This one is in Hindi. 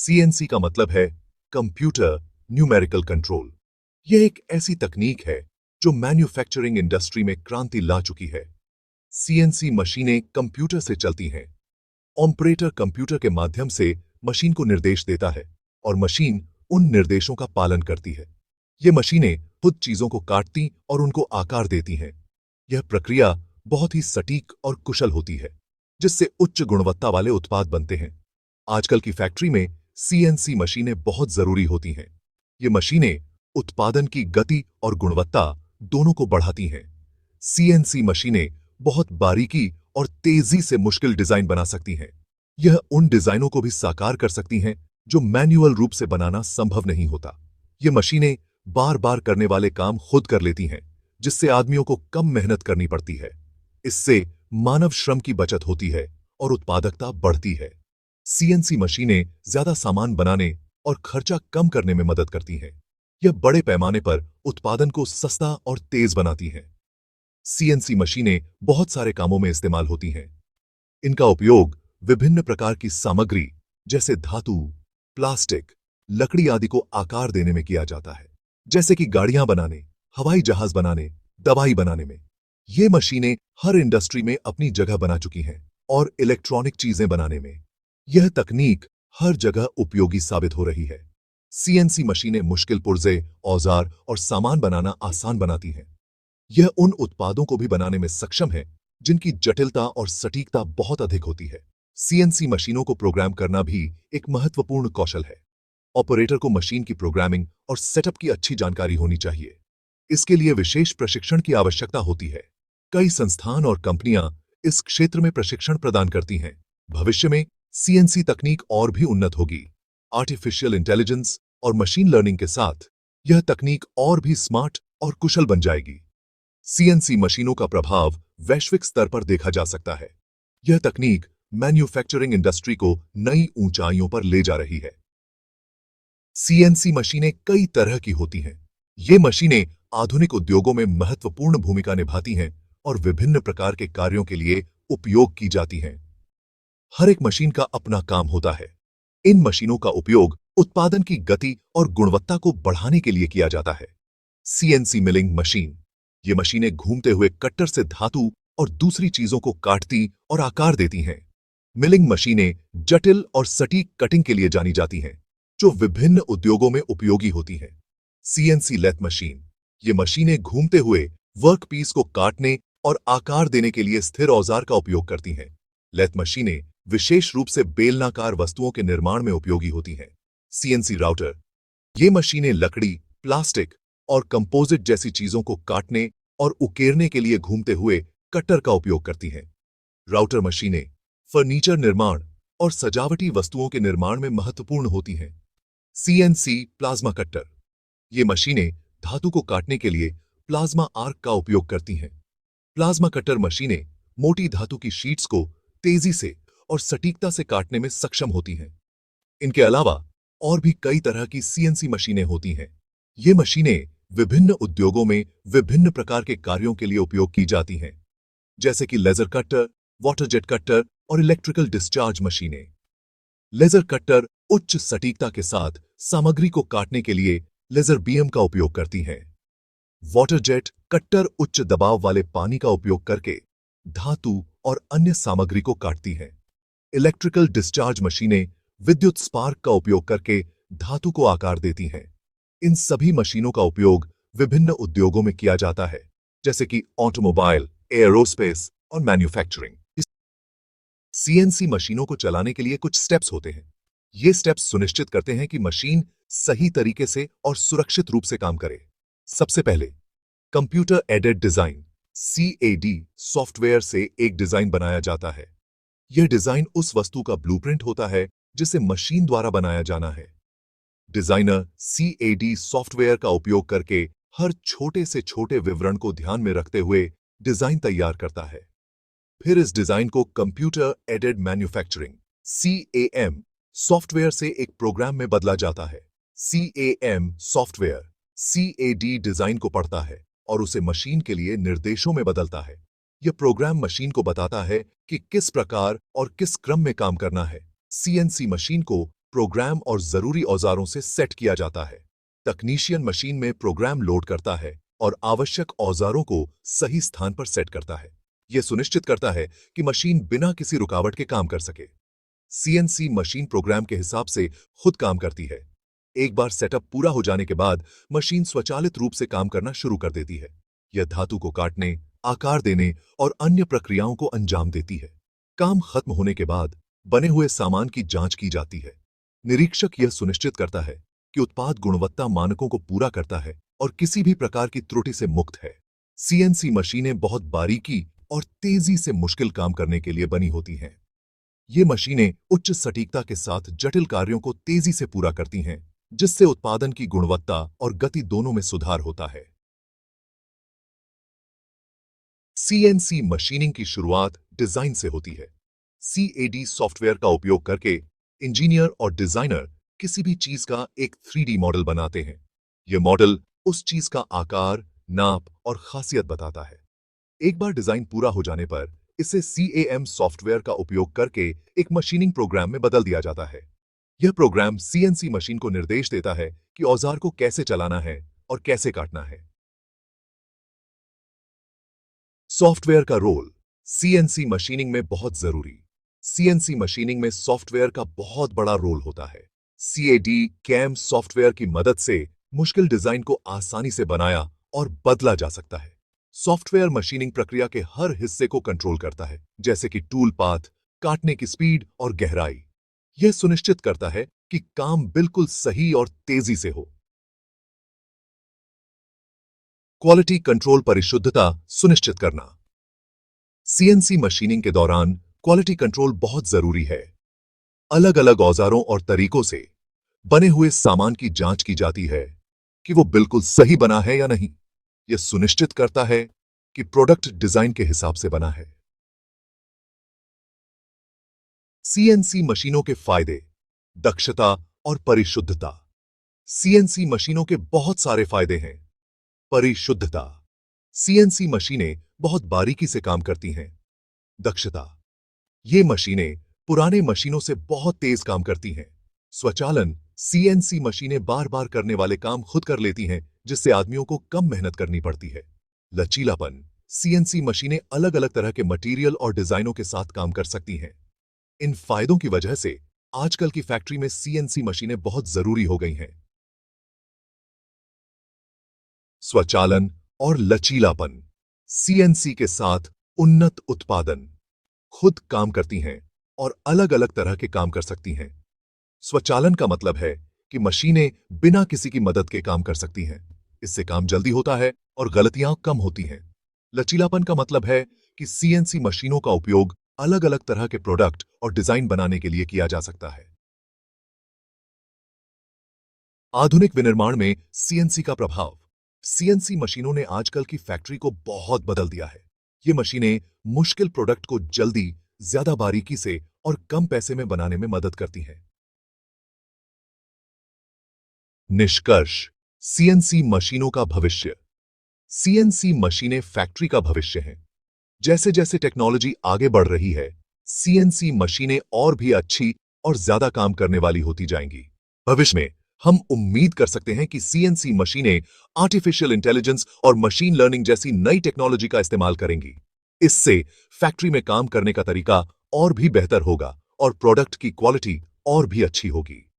सीएनसी का मतलब है कंप्यूटर न्यूमेरिकल कंट्रोल। यह एक ऐसी तकनीक है जो मैन्युफैक्चरिंग इंडस्ट्री में क्रांति ला चुकी है। सीएनसी मशीनें कंप्यूटर से चलती हैं। ऑपरेटर कंप्यूटर के माध्यम से मशीन को निर्देश देता है और मशीन उन निर्देशों का पालन करती है। ये मशीनें खुद चीजों को काटती और उनको आकार देती हैं। यह प्रक्रिया बहुत ही सटीक और कुशल होती है, जिससे उच्च गुणवत्ता वाले उत्पाद बनते हैं। आजकल की फैक्ट्री में सीएनसी मशीनें बहुत जरूरी होती हैं। ये मशीनें उत्पादन की गति और गुणवत्ता दोनों को बढ़ाती हैं। सीएनसी मशीनें बहुत बारीकी और तेजी से मुश्किल डिजाइन बना सकती हैं। यह उन डिजाइनों को भी साकार कर सकती हैं जो मैन्युअल रूप से बनाना संभव नहीं होता। ये मशीनें बार बार करने वाले काम खुद कर लेती हैं, जिससे आदमियों को कम मेहनत करनी पड़ती है। इससे मानव श्रम की बचत होती है और उत्पादकता बढ़ती है। सीएनसी मशीनें ज्यादा सामान बनाने और खर्चा कम करने में मदद करती हैं। यह बड़े पैमाने पर उत्पादन को सस्ता और तेज बनाती हैं। सीएनसी मशीनें बहुत सारे कामों में इस्तेमाल होती हैं। इनका उपयोग विभिन्न प्रकार की सामग्री जैसे धातु, प्लास्टिक, लकड़ी आदि को आकार देने में किया जाता है, जैसे कि गाड़ियां बनाने, हवाई जहाज बनाने, दवाई बनाने में। ये मशीनें हर इंडस्ट्री में अपनी जगह बना चुकी हैं और इलेक्ट्रॉनिक चीजें बनाने में यह तकनीक हर जगह उपयोगी साबित हो रही है। सीएनसी मशीनें मुश्किल पुर्जे, औजार और सामान बनाना आसान बनाती हैं। यह उन उत्पादों को भी बनाने में सक्षम है जिनकी जटिलता और सटीकता बहुत अधिक होती है। सीएनसी मशीनों को प्रोग्राम करना भी एक महत्वपूर्ण कौशल है। ऑपरेटर को मशीन की प्रोग्रामिंग और सेटअप की अच्छी जानकारी होनी चाहिए। इसके लिए विशेष प्रशिक्षण की आवश्यकता होती है। कई संस्थान और कंपनियां इस क्षेत्र में प्रशिक्षण प्रदान करती हैं। भविष्य में सीएनसी तकनीक और भी उन्नत होगी। आर्टिफिशियल इंटेलिजेंस और मशीन लर्निंग के साथ यह तकनीक और भी स्मार्ट और कुशल बन जाएगी। सीएनसी मशीनों का प्रभाव वैश्विक स्तर पर देखा जा सकता है। यह तकनीक मैन्युफैक्चरिंग इंडस्ट्री को नई ऊंचाइयों पर ले जा रही है। सीएनसी मशीनें कई तरह की होती हैं। ये मशीनें आधुनिक उद्योगों में महत्वपूर्ण भूमिका निभाती हैं और विभिन्न प्रकार के कार्यों के लिए उपयोग की जाती हैं। हर एक मशीन का अपना काम होता है। इन मशीनों का उपयोग उत्पादन की गति और गुणवत्ता को बढ़ाने के लिए किया जाता है। सीएनसी मिलिंग मशीन, ये मशीनें घूमते हुए कट्टर से धातु और दूसरी चीजों को काटती और आकार देती हैं। मिलिंग मशीनें जटिल और सटीक कटिंग के लिए जानी जाती हैं, जो विभिन्न उद्योगों में उपयोगी होती हैं। सीएनसी लेथ मशीन, ये मशीनें घूमते हुए वर्कपीस को काटने और आकार देने के लिए स्थिर औजार का उपयोग करती हैं। लेथ मशीनें विशेष रूप से बेलनाकार वस्तुओं के निर्माण में उपयोगी होती हैं। सीएनसी राउटर, ये मशीनें लकड़ी, प्लास्टिक और कंपोजिट जैसी चीजों को काटने और उकेरने के लिए घूमते हुए कटर का उपयोग करती हैं। राउटर मशीनें फर्नीचर निर्माण और सजावटी वस्तुओं के निर्माण में महत्वपूर्ण होती हैं। सीएनसी प्लाज्मा कटर, ये मशीनें धातु को काटने के लिए प्लाज्मा आर्क का उपयोग करती हैं। प्लाज्मा कटर मशीनें मोटी धातु की शीट्स को तेजी से और सटीकता से काटने में सक्षम होती हैं। इनके अलावा और भी कई तरह की सीएनसी मशीनें होती हैं। ये मशीनें विभिन्न उद्योगों में विभिन्न प्रकार के कार्यों के लिए उपयोग की जाती हैं, जैसे कि laser cutter, water jet cutter और इलेक्ट्रिकल डिस्चार्ज मशीनें। लेजर कटर उच्च सटीकता के साथ सामग्री को काटने के लिए लेजर बीम का उपयोग करती हैं। वाटर जेट कटर उच्च दबाव वाले पानी का उपयोग करके धातु और अन्य सामग्री को काटती हैं। इलेक्ट्रिकल डिस्चार्ज मशीनें विद्युत स्पार्क का उपयोग करके धातु को आकार देती हैं। इन सभी मशीनों का उपयोग विभिन्न उद्योगों में किया जाता है, जैसे कि ऑटोमोबाइल, एयरोस्पेस और मैन्युफैक्चरिंग। सीएनसी मशीनों को चलाने के लिए कुछ स्टेप्स होते हैं। ये स्टेप्स सुनिश्चित करते हैं कि मशीन सही तरीके से और सुरक्षित रूप से काम करे। सबसे पहले computer aided design CAD software से एक डिजाइन बनाया जाता है। यह डिजाइन उस वस्तु का ब्लूप्रिंट होता है जिसे मशीन द्वारा बनाया जाना है। डिजाइनर सीएडी सॉफ्टवेयर का उपयोग करके हर छोटे से छोटे विवरण को ध्यान में रखते हुए डिजाइन तैयार करता है। फिर इस डिजाइन को computer aided manufacturing CAM software से एक प्रोग्राम में बदला जाता है। सीएएम सॉफ्टवेयर सीएडी डिजाइन को पढ़ता है और उसे मशीन के लिए निर्देशों में बदलता है। यह प्रोग्राम मशीन को बताता है कि किस प्रकार और किस क्रम में काम करना है। सीएनसी मशीन को प्रोग्राम और जरूरी औजारों से सेट किया जाता है। तकनीशियन मशीन में प्रोग्राम लोड करता है और आवश्यक औजारों को सही स्थान पर सेट करता है। यह सुनिश्चित करता है कि मशीन बिना किसी रुकावट के काम कर सके। सीएनसी मशीन प्रोग्राम के हिसाब से खुद काम करती है। एक बार सेटअप पूरा हो जाने के बाद मशीन स्वचालित रूप से काम करना शुरू कर देती है। यह धातु को काटने, आकार देने और अन्य प्रक्रियाओं को अंजाम देती है। काम खत्म होने के बाद बने हुए सामान की जांच की जाती है। निरीक्षक यह सुनिश्चित करता है कि उत्पाद गुणवत्ता मानकों को पूरा करता है और किसी भी प्रकार की त्रुटि से मुक्त है। सीएनसी मशीनें बहुत बारीकी और तेजी से मुश्किल काम करने के लिए बनी होती हैं। ये मशीनें उच्च सटीकता के साथ जटिल कार्यों को तेजी से पूरा करती हैं, जिससे उत्पादन की गुणवत्ता और गति दोनों में सुधार होता है। सीएनसी मशीनिंग की शुरुआत डिजाइन से होती है। सीएडी सॉफ्टवेयर का उपयोग करके इंजीनियर और डिजाइनर किसी भी चीज का एक 3D मॉडल बनाते हैं। यह मॉडल उस चीज का आकार, नाप और खासियत बताता है। एक बार डिजाइन पूरा हो जाने पर इसे सीएएम सॉफ्टवेयर का उपयोग करके एक मशीनिंग प्रोग्राम में बदल दिया जाता है। यह प्रोग्राम सीएनसी मशीन को निर्देश देता है कि औजार को कैसे चलाना है और कैसे काटना है। सॉफ्टवेयर का रोल सीएनसी मशीनिंग में बहुत जरूरी। सीएनसी मशीनिंग में सॉफ्टवेयर का बहुत बड़ा रोल होता है। सीएडी कैम सॉफ्टवेयर की मदद से मुश्किल डिजाइन को आसानी से बनाया और बदला जा सकता है। सॉफ्टवेयर मशीनिंग प्रक्रिया के हर हिस्से को कंट्रोल करता है, जैसे कि टूल पाथ, काटने की स्पीड और गहराई। यह सुनिश्चित करता है कि काम बिल्कुल सही और तेजी से हो। क्वालिटी कंट्रोल परिशुद्धता सुनिश्चित करना। सीएनसी मशीनिंग के दौरान क्वालिटी कंट्रोल बहुत जरूरी है। अलग अलग औजारों और तरीकों से बने हुए सामान की जांच की जाती है कि वो बिल्कुल सही बना है या नहीं। यह सुनिश्चित करता है कि प्रोडक्ट डिजाइन के हिसाब से बना है। सीएनसी मशीनों के फायदे, दक्षता और परिशुद्धता। सीएनसी मशीनों के बहुत सारे फायदे हैं। परिशुद्धता, सीएनसी मशीनें बहुत बारीकी से काम करती हैं। दक्षता, ये मशीनें पुराने मशीनों से बहुत तेज काम करती हैं। स्वचालन, सीएनसी मशीनें बार बार करने वाले काम खुद कर लेती हैं, जिससे आदमियों को कम मेहनत करनी पड़ती है। लचीलापन, सीएनसी मशीनें अलग अलग तरह के मटेरियल और डिजाइनों के साथ काम कर सकती हैं। इन फायदों की वजह से आजकल की फैक्ट्री में सीएनसी मशीनें बहुत जरूरी हो गई हैं। स्वचालन और लचीलापन, सीएनसी के साथ उन्नत उत्पादन, खुद काम करती हैं और अलग अलग तरह के काम कर सकती हैं। स्वचालन का मतलब है कि मशीनें बिना किसी की मदद के काम कर सकती हैं। इससे काम जल्दी होता है और गलतियां कम होती हैं। लचीलापन का मतलब है कि सीएनसी मशीनों का उपयोग अलग अलग तरह के प्रोडक्ट और डिजाइन बनाने के लिए किया जा सकता है। आधुनिक विनिर्माण में सीएनसी का प्रभाव। सीएनसी मशीनों ने आजकल की फैक्ट्री को बहुत बदल दिया है। ये मशीनें मुश्किल प्रोडक्ट को जल्दी, ज्यादा बारीकी से और कम पैसे में बनाने में मदद करती हैं। निष्कर्ष, सीएनसी मशीनों का भविष्य। सीएनसी मशीनें फैक्ट्री का भविष्य हैं। जैसे जैसे टेक्नोलॉजी आगे बढ़ रही है, सीएनसी मशीनें और भी अच्छी और ज्यादा काम करने वाली होती जाएंगी। भविष्य में हम उम्मीद कर सकते हैं कि सीएनसी मशीनें आर्टिफिशियल इंटेलिजेंस और मशीन लर्निंग जैसी नई टेक्नोलॉजी का इस्तेमाल करेंगी। इससे फैक्ट्री में काम करने का तरीका और भी बेहतर होगा और प्रोडक्ट की क्वालिटी और भी अच्छी होगी।